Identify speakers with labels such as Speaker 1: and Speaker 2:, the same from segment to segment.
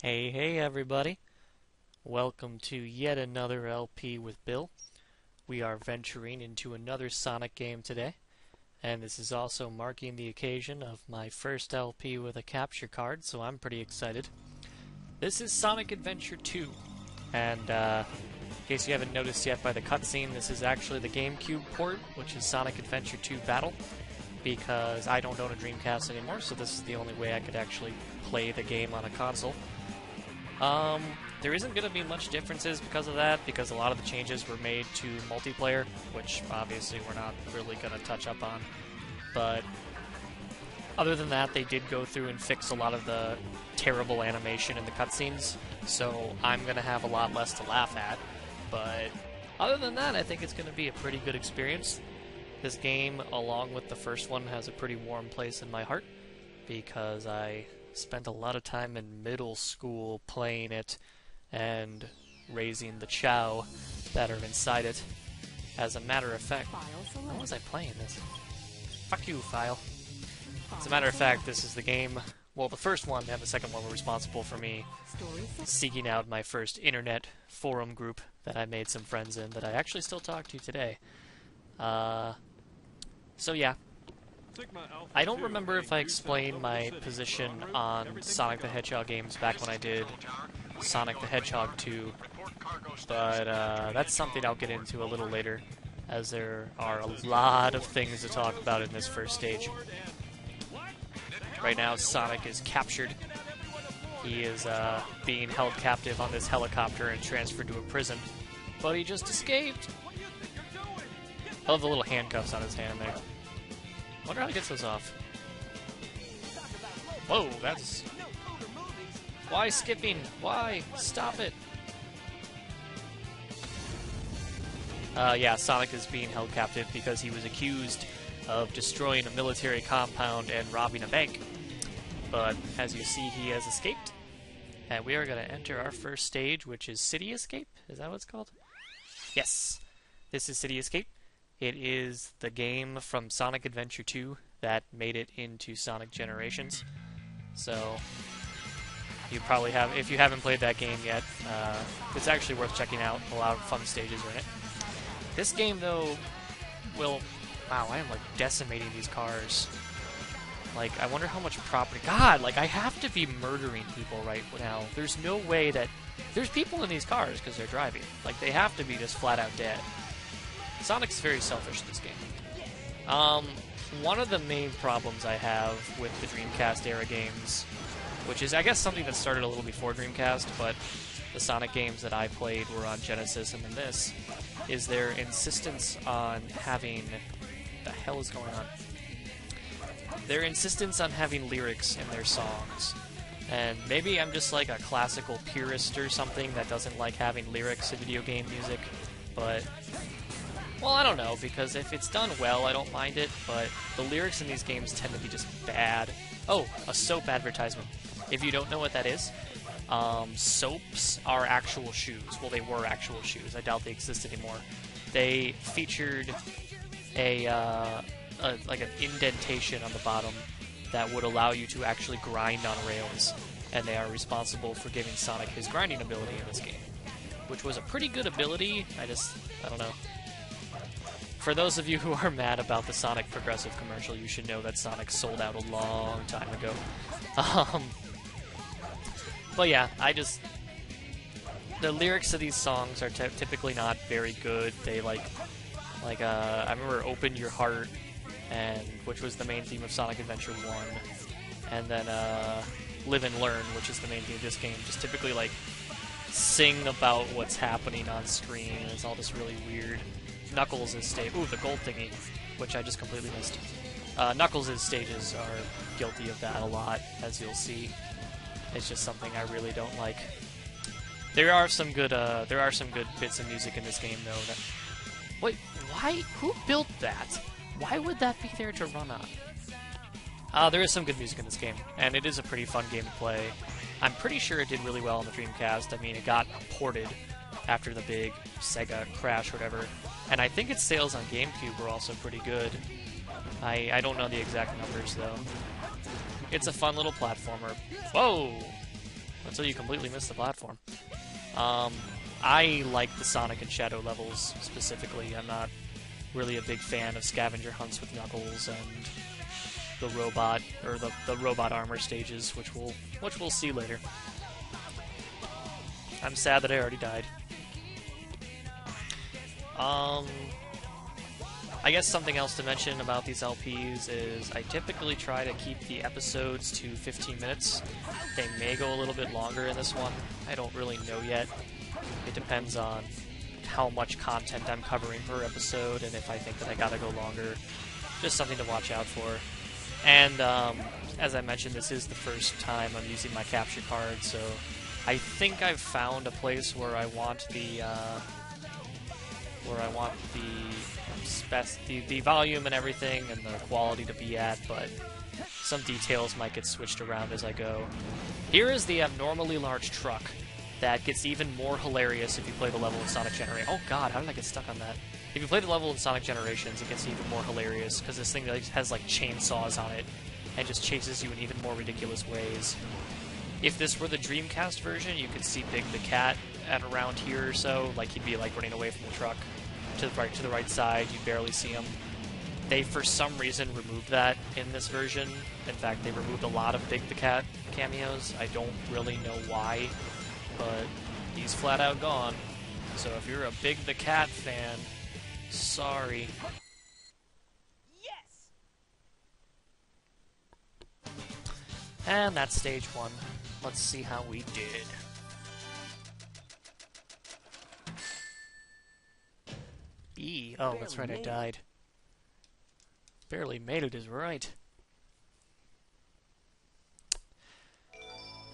Speaker 1: Hey everybody. Welcome to yet another LP with Bill. We are venturing into another Sonic game today, and this is also marking the occasion of my first LP with a capture card, so I'm pretty excited. This is Sonic Adventure 2, and in case you haven't noticed yet by the cutscene, this is actually the GameCube port, which is Sonic Adventure 2 Battle, because I don't own a Dreamcast anymore, so this is the only way I could actually play the game on a console. There isn't going to be much differences because of that, because a lot of the changes were made to multiplayer, which obviously we're not really going to touch up on. But other than that, they did go through and fix a lot of the terrible animation in the cutscenes, so I'm going to have a lot less to laugh at. But other than that, I think it's going to be a pretty good experience. This game, along with the first one, has a pretty warm place in my heart, because I spent a lot of time in middle school playing it and raising the chow that are inside it. As a matter of fact, how was I playing this? Fuck you, File. As a matter of fact, this is the game, well, the first one and the second one were responsible for me seeking out my first internet forum group that I made some friends in that I actually still talk to today. So yeah. I don't remember if I explained my position on Sonic the Hedgehog games back when I did Sonic the Hedgehog 2, but that's something I'll get into a little later, as there are a lot of things to talk about in this first stage. Right now, Sonic is captured. He is being held captive on this helicopter and transferred to a prison, but he just escaped! I love the little handcuffs on his hand there. I wonder how he gets those off. Whoa, that's... Why skipping? Why? Stop it! Yeah, Sonic is being held captive because he was accused of destroying a military compound and robbing a bank. But, as you see, he has escaped. And we are going to enter our first stage, which is City Escape? Is that what it's called? Yes! This is City Escape. It is the game from Sonic Adventure 2 that made it into Sonic Generations. So, you probably have, if you haven't played that game yet, it's actually worth checking out. A lot of fun stages are in it. This game, though, will... Wow, I am, like, decimating these cars. Like, I wonder how much property... God, like, I have to be murdering people right now. There's no way that... There's people in these cars because they're driving. Like, they have to be just flat-out dead. Sonic's very selfish in this game. One of the main problems I have with the Dreamcast-era games, which is, I guess, something that started a little before Dreamcast, but the Sonic games that I played were on Genesis and then this, is their insistence on having... What the hell is going on? Their insistence on having lyrics in their songs. And maybe I'm just like a classical purist or something that doesn't like having lyrics in video game music, but... Well, I don't know, because if it's done well, I don't mind it, but the lyrics in these games tend to be just bad. Oh, a soap advertisement. If you don't know what that is, soaps are actual shoes. Well, they were actual shoes. I doubt they exist anymore. They featured like an indentation on the bottom that would allow you to actually grind on rails, and they are responsible for giving Sonic his grinding ability in this game, which was a pretty good ability. I don't know. For those of you who are mad about the Sonic Progressive commercial, you should know that Sonic sold out a long time ago. But yeah, the lyrics of these songs are typically not very good. They I remember Open Your Heart, which was the main theme of Sonic Adventure 1, and then Live and Learn, which is the main theme of this game, just typically sing about what's happening on screen, and it's all just really weird. Knuckles' stage. Ooh, the gold thingy, which I just completely missed. Knuckles' stages are guilty of that a lot, as you'll see. It's just something I really don't like. There are some good bits of music in this game, though. Wait, why? Who built that? Why would that be there to run on? There is some good music in this game, and it is a pretty fun game to play. I'm pretty sure it did really well on the Dreamcast. I mean, it got ported after the big Sega crash or whatever. And I think its sales on GameCube were also pretty good. I don't know the exact numbers, though. It's a fun little platformer. Whoa! until you completely miss the platform. I like the Sonic and Shadow levels specifically. I'm not really a big fan of scavenger hunts with Knuckles and the robot, or the robot armor stages, which we'll see later. I'm sad that I already died. I guess something else to mention about these LPs is I typically try to keep the episodes to 15 minutes. They may go a little bit longer in this one. I don't really know yet. It depends on how much content I'm covering per episode, and if I think that I gotta go longer. Just something to watch out for. And as I mentioned, this is the first time I'm using my capture card, so I think I've found a place where I want the the volume and everything and the quality to be at, but some details might get switched around as I go. Here is the abnormally large truck that gets even more hilarious if you play the level in Sonic Generations. Oh god, how did I get stuck on that? If you play the level in Sonic Generations, it gets even more hilarious, because this thing has like chainsaws on it and just chases you in even more ridiculous ways. If this were the Dreamcast version, you could see Big the Cat at around here or so, like he'd be like running away from the truck to the right side, you barely see him. They, for some reason, removed that in this version. In fact, they removed a lot of Big the Cat cameos. I don't really know why, but he's flat out gone. So if you're a Big the Cat fan, sorry.
Speaker 2: Yes!
Speaker 1: And that's stage 1. Let's see how we did. E. Oh, that's right, I died. Barely made it is right.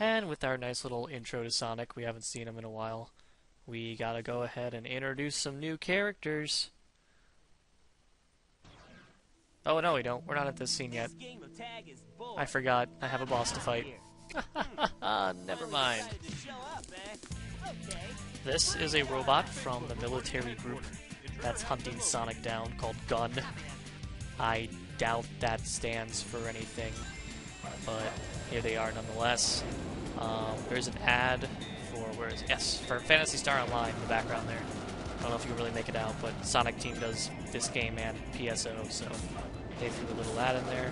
Speaker 1: And with our nice little intro to Sonic, we haven't seen him in a while, we gotta go ahead and introduce some new characters. Oh, no, we don't. We're not at this scene yet. I forgot. I have a boss to fight. Never mind. This is a robot from the military group that's hunting Sonic down called Gun. I doubt that stands for anything, but here they are nonetheless. There's an ad for, where is it? Yes, for Phantasy Star Online in the background there. I don't know if you can really make it out, but Sonic Team does this game and PSO, so they threw a little ad in there.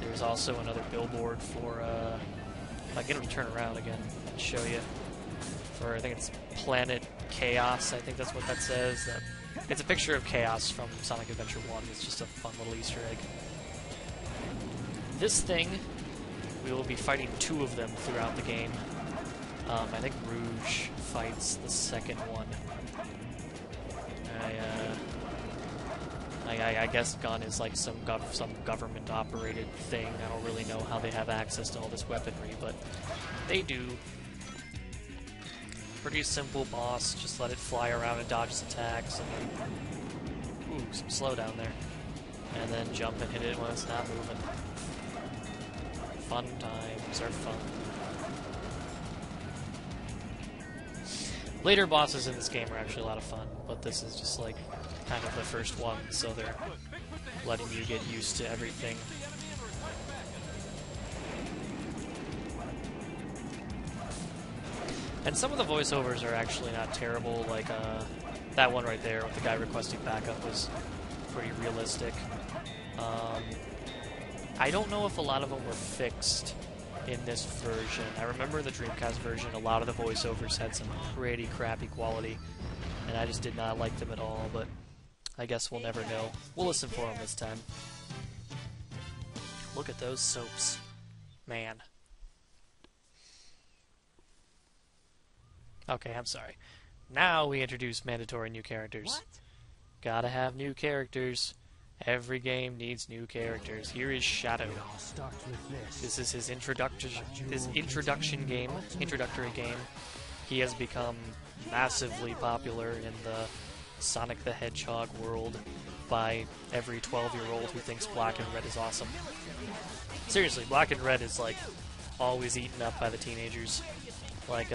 Speaker 1: There's also another billboard for, if I get him to turn around again and show you, for, I think it's Planet Chaos, I think that's what that says. It's a picture of Chaos from Sonic Adventure 1. It's just a fun little Easter egg. This thing, we will be fighting 2 of them throughout the game. I think Rouge fights the second one. I guess Gun is like some government-operated thing. I don't really know how they have access to all this weaponry, but they do. Pretty simple boss, just let it fly around and dodge its attacks, and then, ooh, some slowdown there. And then jump and hit it when it's not moving. Fun times are fun. Later bosses in this game are actually a lot of fun, but this is just like kind of the first one, so they're letting you get used to everything. And some of the voiceovers are actually not terrible, like that one right there with the guy requesting backup was pretty realistic. I don't know if a lot of them were fixed in this version. I remember the Dreamcast version, a lot of the voiceovers had some pretty crappy quality, and I just did not like them at all, but I guess we'll never know. We'll listen for them this time. Look at those soaps. Man. Okay, I'm sorry. Now we introduce mandatory new characters.
Speaker 2: What?
Speaker 1: Gotta have new characters. Every game needs new characters. Here is Shadow. This is his introductory game. He has become massively popular in the Sonic the Hedgehog world by every 12-year-old who thinks Black and Red is awesome. Seriously, Black and Red is like always eaten up by the teenagers. Like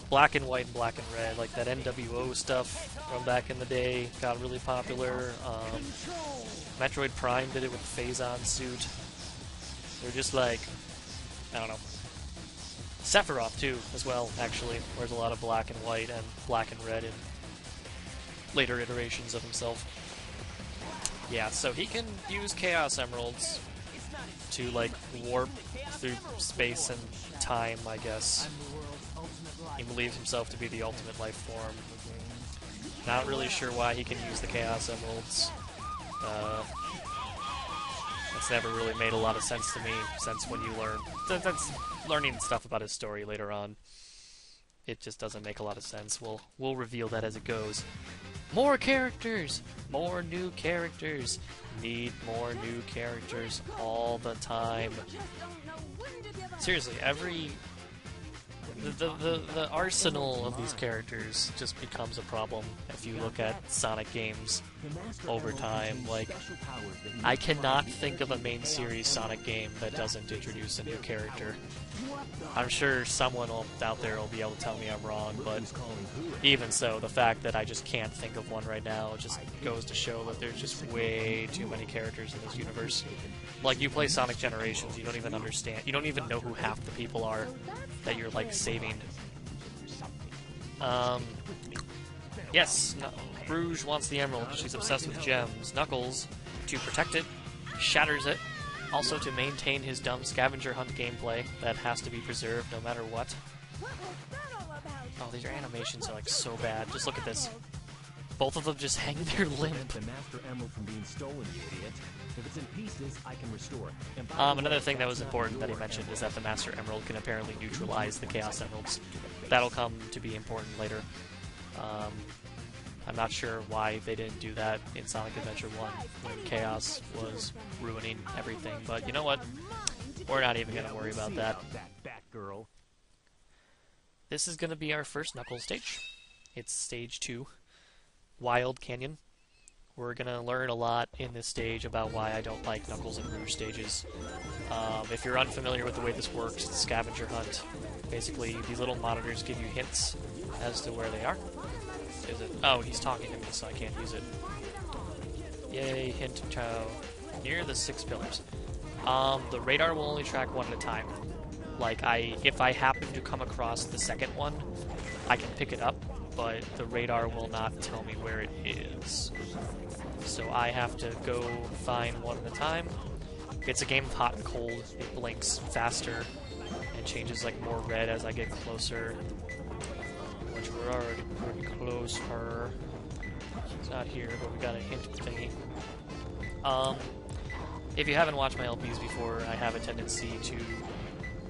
Speaker 1: Black and White and Black and Red, like that NWO stuff from back in the day got really popular. Metroid Prime did it with the Phazon suit. They're just like, I don't know. Sephiroth, too, as well, actually. Wears a lot of black and white and black and red in later iterations of himself. Yeah, so he can use Chaos Emeralds to, like, warp through space and time, I guess. He believes himself to be the ultimate life form. Not really sure why he can use the Chaos Emeralds. That's never really made a lot of sense to me, since when you learn... That's learning stuff about his story later on. It just doesn't make a lot of sense. We'll reveal that as it goes. More characters! More new characters! Need more new characters all the time. Seriously, the arsenal of these characters just becomes a problem if you look at Sonic games over time. Like, I cannot think of a main series Sonic game that doesn't introduce a new character. I'm sure someone out there will be able to tell me I'm wrong, but even so, the fact that I just can't think of one right now just goes to show that there's just way too many characters in this universe. Like, you play Sonic Generations, you don't even understand, you don't even know who half the people are that you're, like, saving. Yes, Rouge wants the emerald. She's obsessed with gems. Knuckles, to protect it, shatters it. Also to maintain his dumb scavenger hunt gameplay that has to be preserved no matter what. Oh, these animations are, like, so bad. Just look at this. Both of them just hang there limp.
Speaker 2: The Master Emerald from being stolen, you idiot. If it's in pieces, I can restore it.
Speaker 1: Another thing that was important that he mentioned is that the Master Emerald can apparently neutralize the Chaos Emeralds. That'll come to be important later. I'm not sure why they didn't do that in Sonic Adventure 1 when Chaos was ruining everything, but you know what? We're not even going to worry about that. This is going to be our first Knuckles stage. It's stage 2, Wild Canyon. We're going to learn a lot in this stage about why I don't like Knuckles and Rouge stages. If you're unfamiliar with the way this works, it's a scavenger hunt. Basically, these little monitors give you hints as to where they are. Is it? Oh, he's talking to me, so I can't use it. Yay, hint toe. Near the 6 pillars. The radar will only track one at a time. Like, if I happen to come across the second one, I can pick it up, but the radar will not tell me where it is. So I have to go find one at a time. It's a game of hot and cold. It blinks faster and changes, like, more red as I get closer. Which we're already pretty close for. It's not here, but we got a hint thingy. If you haven't watched my LPs before, I have a tendency to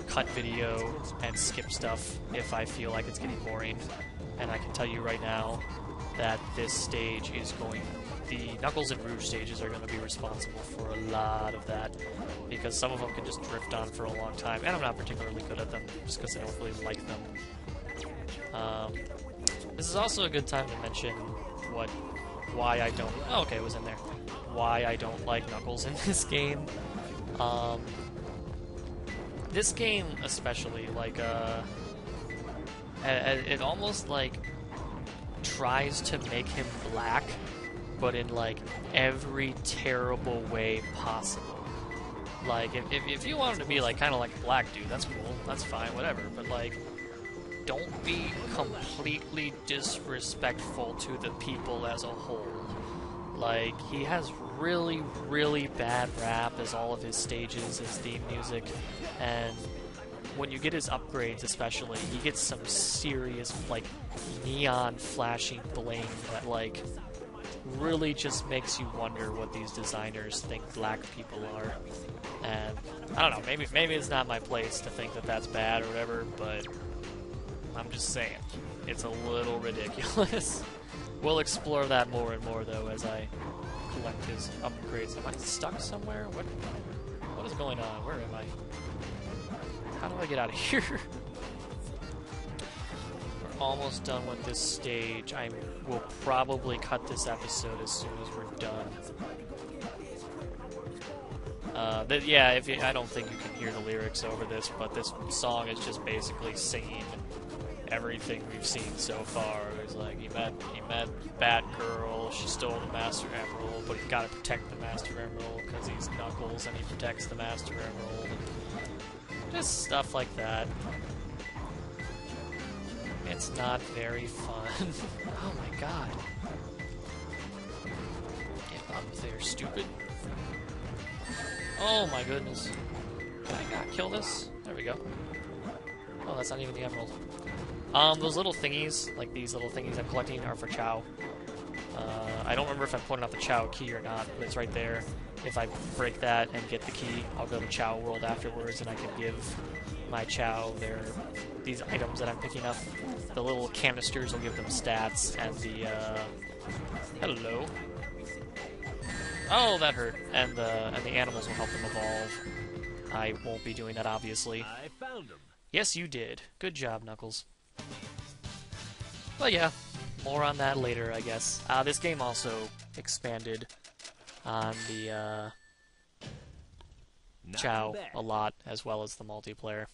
Speaker 1: cut video and skip stuff if I feel like it's getting boring. And I can tell you right now that this stage is the Knuckles and Rouge stages are going to be responsible for a lot of that, because some of them can just drift on for a long time, and I'm not particularly good at them, just because I don't really like them. This is also a good time to mention why I don't... Oh, okay, it was in there. Why I don't like Knuckles in this game. This game especially, like, it almost, like, tries to make him black, but in, like, every terrible way possible. Like, if you want him to be, like, kind of like a black dude, that's cool, that's fine, whatever, but, like, don't be completely disrespectful to the people as a whole. Like, he has really, really bad rap as all of his stages, his theme music, and when you get his upgrades especially, he gets some serious, like, neon flashing bling that, like, really just makes you wonder what these designers think black people are. And, I don't know, maybe it's not my place to think that that's bad or whatever, but I'm just saying, it's a little ridiculous. We'll explore that more and more, though, as I collect his upgrades. Am I stuck somewhere? What is going on? Where am I? How do I get out of here? We're almost done with this stage. I will probably cut this episode as soon as we're done. Yeah, I don't think you can hear the lyrics over this, but this song is just basically singing everything we've seen so far. It's like, he met Batgirl, she stole the Master Emerald, but he's gotta protect the Master Emerald because he's Knuckles and he protects the Master Emerald. And just stuff like that. It's not very fun. Oh my god. Get up there, stupid. Oh my goodness. Can I not kill this? There we go. Oh, that's not even the emerald. Those little thingies, like these little thingies I'm collecting, are for Chow. I don't remember if I'm pulling out the Chow key or not, but it's right there. If I break that and get the key, I'll go to Chow World afterwards, and I can give my Chow these items that I'm picking up. The little canisters will give them stats, and the, hello. Oh, that hurt. And the animals will help them evolve. I won't be doing that, obviously.
Speaker 2: I found him.
Speaker 1: Yes, you did. Good job, Knuckles. But yeah, more on that later, I guess. This game also expanded on the
Speaker 2: Not
Speaker 1: Chow
Speaker 2: too bad.
Speaker 1: a lot, as well as the multiplayer.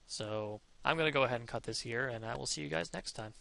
Speaker 1: So I'm going to go ahead and cut this here, and I will see you guys next time.